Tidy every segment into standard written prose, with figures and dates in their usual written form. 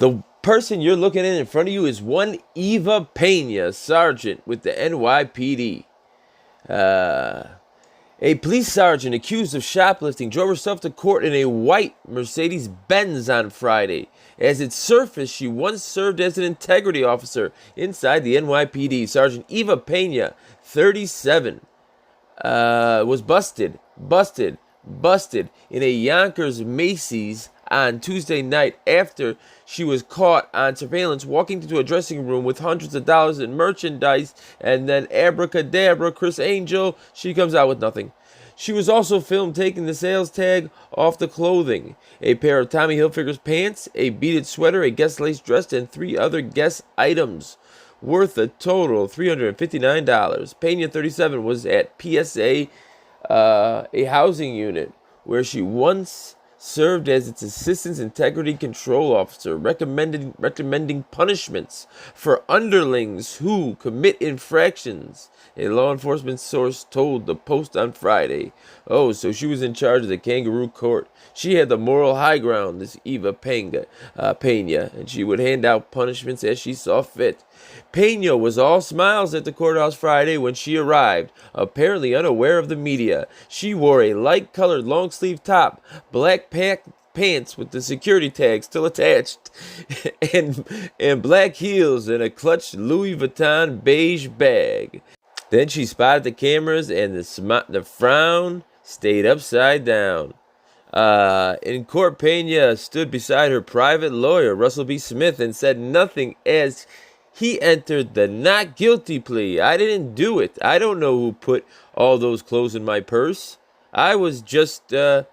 The person you're looking at in front of you is one Eva Pena, sergeant with the NYPD. A police sergeant accused of shoplifting drove herself to court in a white Mercedes-Benz on Friday. As it surfaced, she once served as an integrity officer inside the NYPD. Sergeant Eva Pena, 37, was busted in a Yonkers Macy's on Tuesday night after she was caught on surveillance walking into a dressing room with hundreds of dollars in merchandise, and then abracadabra, Chris Angel, she comes out with nothing. She was also filmed taking the sales tag off the clothing. A pair of Tommy Hilfiger's pants, a beaded sweater, a Guess lace dress, and 3 other Guess items worth a total of $359. Pena, 37, was at PSA, a housing unit where she once served as its assistant integrity control officer, recommending punishments for underlings who commit infractions. A law enforcement source told the Post on Friday. Oh, so she was in charge of the kangaroo court. She had the moral high ground, this Eva Pena, and she would hand out punishments as she saw fit. Pena was all smiles at the courthouse Friday when she arrived, apparently unaware of the media. She wore a light-colored long-sleeve top, black pants with the security tag still attached, and black heels and a clutched Louis Vuitton beige bag. Then she spotted the cameras, and the frown stayed upside down. In court, Pena stood beside her private lawyer, Russell B. Smith, and said nothing as he entered the not guilty plea. I didn't do it. I don't know who put all those clothes in my purse. I was just at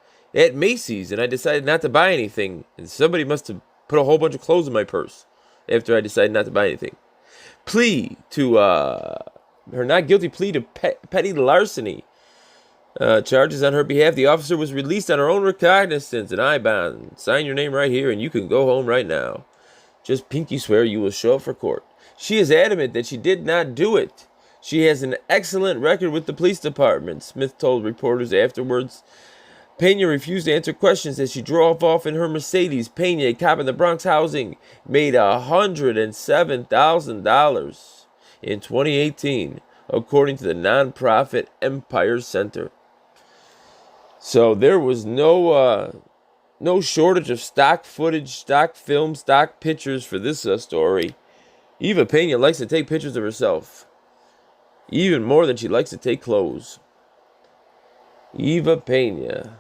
Macy's, and I decided not to buy anything. And somebody must have put a whole bunch of clothes in my purse after I decided not to buy anything. Her not guilty plea to petty larceny. Charges on her behalf. The officer was released on her own recognizance and I-bond. Sign your name right here and you can go home right now. Just pinky swear you will show up for court. She is adamant that she did not do it. She has an excellent record with the police department, Smith told reporters afterwards. Pena refused to answer questions as she drove off in her Mercedes. Pena, a cop in the Bronx housing, made $107,000 in 2018, according to the nonprofit Empire Center. So there was no shortage of stock footage, stock film, stock pictures for this story. Eva Pena likes to take pictures of herself, even more than she likes to take clothes. Eva Pena.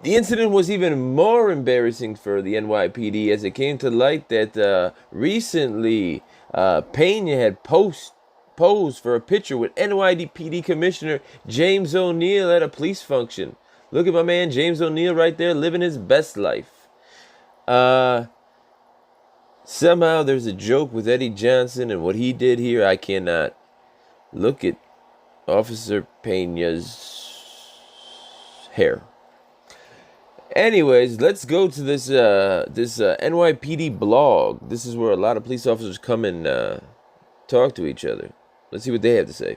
The incident was even more embarrassing for the NYPD as it came to light that recently Pena had posed for a picture with NYPD Commissioner James O'Neill at a police function. Look at my man James O'Neill right there living his best life. Somehow there's a joke with Eddie Johnson and what he did here. I cannot. Look at Officer Pena's hair. Anyways, let's go to this NYPD blog. This is where a lot of police officers come and talk to each other. Let's see what they have to say.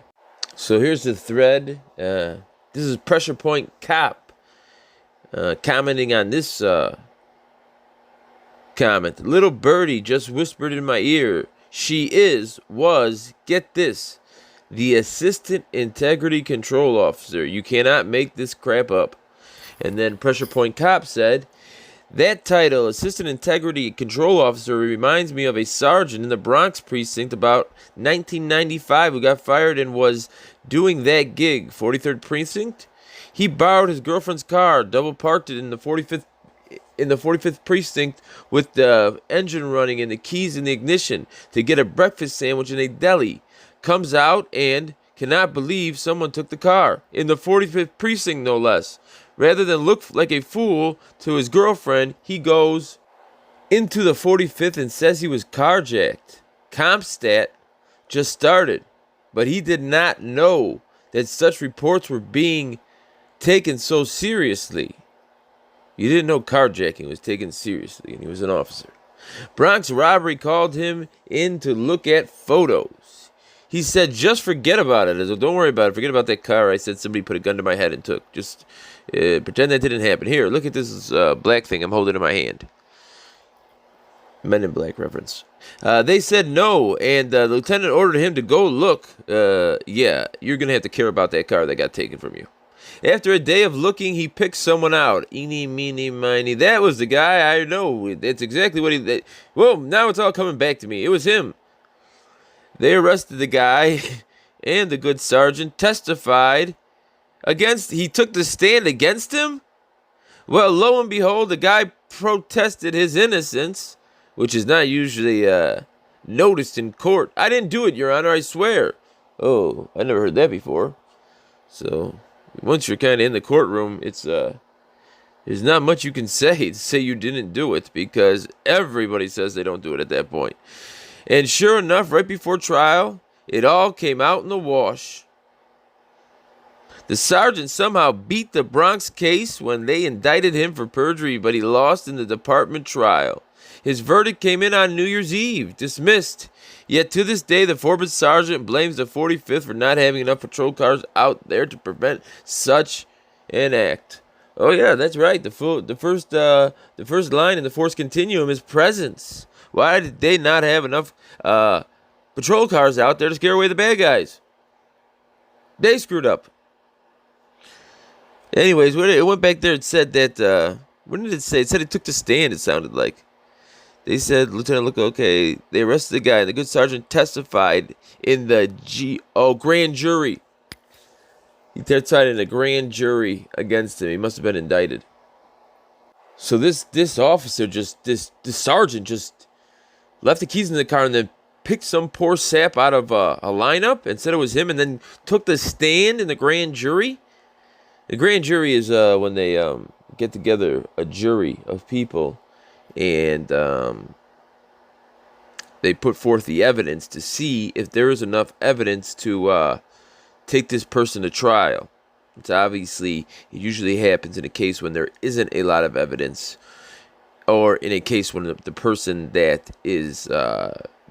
So here's the thread. This is Pressure Point Cop commenting on this comment. Little birdie just whispered in my ear. She was, get this, the Assistant Integrity Control Officer. You cannot make this crap up. And then Pressure Point Cop said, that title, Assistant Integrity Control Officer, reminds me of a sergeant in the Bronx precinct about 1995 who got fired and was doing that gig, 43rd Precinct. He borrowed his girlfriend's car, double parked it in the 45th Precinct with the engine running and the keys in the ignition to get a breakfast sandwich in a deli. Comes out and cannot believe someone took the car. In the 45th Precinct, no less. Rather than look like a fool to his girlfriend, he goes into the 45th and says he was carjacked. CompStat just started, but he did not know that such reports were being taken so seriously. He didn't know carjacking was taken seriously, and he was an officer. Bronx robbery called him in to look at photos. He said, just forget about it. Don't worry about it. Forget about that car. I said somebody put a gun to my head and took. Just pretend that didn't happen. Here, look at this black thing I'm holding in my hand. Men in Black reference. They said no, and the lieutenant ordered him to go look. Yeah, you're going to have to care about that car that got taken from you. After a day of looking, he picked someone out. Eeny, meeny, miny. That was the guy. I know. That's exactly what he... Well, now it's all coming back to me. It was him. They arrested the guy, and the good sergeant testified against... He took the stand against him? Well, lo and behold, the guy protested his innocence, which is not usually noticed in court. I didn't do it, Your Honor, I swear. Oh, I never heard that before. So, once you're kind of in the courtroom, it's there's not much you can say to say you didn't do it, because everybody says they don't do it at that point. And sure enough, right before trial, it all came out in the wash. The sergeant somehow beat the Bronx case when they indicted him for perjury, but he lost in the department trial. His verdict came in on New Year's Eve, dismissed. Yet to this day, the foreman sergeant blames the 45th for not having enough patrol cars out there to prevent such an act. Oh yeah, that's right. The first line in the force continuum is presence. Why did they not have enough patrol cars out there to scare away the bad guys? They screwed up. Anyways, when it went back there, it said that, what did it say? It said it took the stand, it sounded like. They said, Lieutenant, look, okay, they arrested the guy. The good sergeant testified in the grand jury. He testified in a grand jury against him. He must have been indicted. So this officer this sergeant just left the keys in the car and then picked some poor sap out of a lineup and said it was him, and then took the stand in the grand jury. The grand jury is when they get together a jury of people, and they put forth the evidence to see if there is enough evidence to take this person to trial. It's obviously, it usually happens in a case when there isn't a lot of evidence, or in a case when the person that is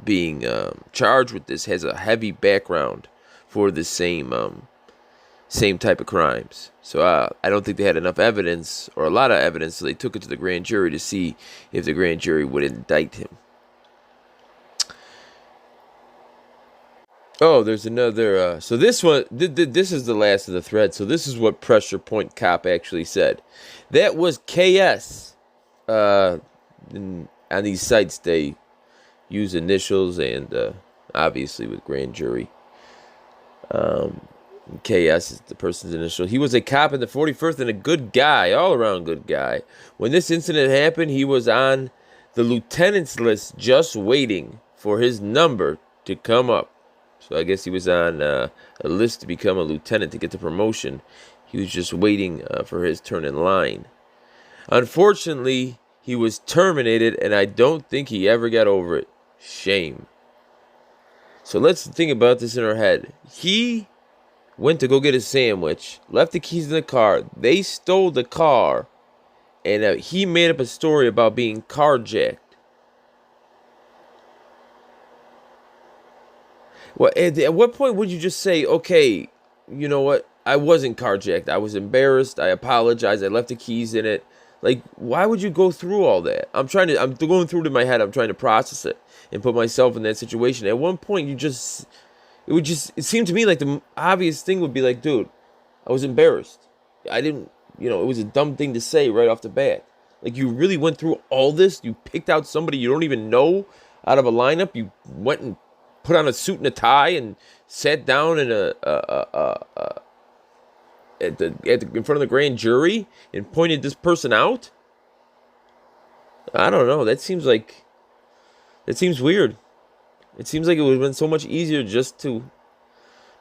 being charged with this has a heavy background for the same type of crimes. So I don't think they had enough evidence, or a lot of evidence, so they took it to the grand jury to see if the grand jury would indict him. Oh, there's another, so this one, this is the last of the thread, so this is what Pressure Point Cop actually said. That was KS. On these sites, they use initials, and obviously with grand jury. KS is the person's initial. He was a cop in the 41st and a good guy, all-around good guy. When this incident happened, he was on the lieutenant's list just waiting for his number to come up. So I guess he was on a list to become a lieutenant to get the promotion. He was just waiting for his turn in line. Unfortunately, he was terminated, and I don't think he ever got over it. Shame. So let's think about this in our head. He went to go get a sandwich, left the keys in the car. They stole the car, and he made up a story about being carjacked. Well, at what point would you just say, okay, you know what? I wasn't carjacked. I was embarrassed. I apologize. I left the keys in it. Like, why would you go through all that? I'm going through it in my head. I'm trying to process it and put myself in that situation. At one point, it seemed to me like the obvious thing would be like, dude, I was embarrassed. I didn't, it was a dumb thing to say right off the bat. Like, you really went through all this. You picked out somebody you don't even know out of a lineup. You went and put on a suit and a tie and sat down in in front of the grand jury and pointed this person out. I don't know. That seems weird. It seems like it would have been so much easier just to.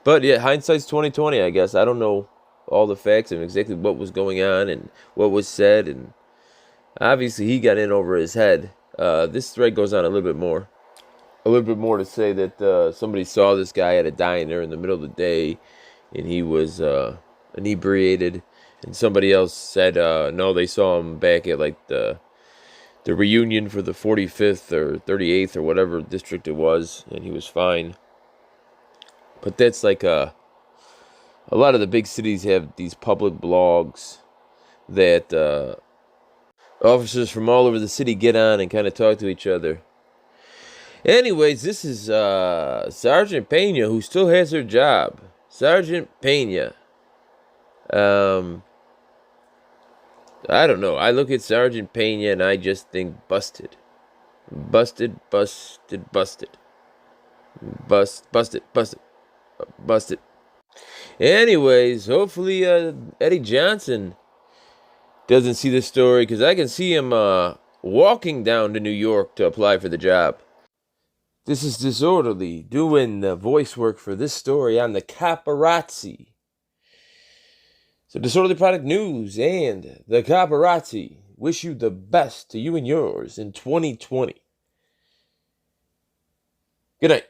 But yeah, hindsight's 20/20, I guess. I don't know all the facts and exactly what was going on and what was said, and obviously he got in over his head. This thread goes on a little bit more to say that somebody saw this guy at a diner in the middle of the day, and he was inebriated, and somebody else said no, they saw him back at like the reunion for the 45th or 38th or whatever district it was, and he was fine. But that's like a lot of the big cities have these public blogs that officers from all over the city get on and kind of talk to each other. Anyways, this is Sergeant Pena, who still has her job. Sergeant Pena. I don't know. I look at Sergeant Pena and I just think busted. Busted, busted, busted. Busted, busted, busted. Anyways, hopefully Eddie Johnson doesn't see this story, because I can see him walking down to New York to apply for the job. This is Disorderly doing the voice work for this story on the Cop-arazzi. So Disorderly Product News and the Cop-arazzi wish you the best to you and yours in 2020. Good night.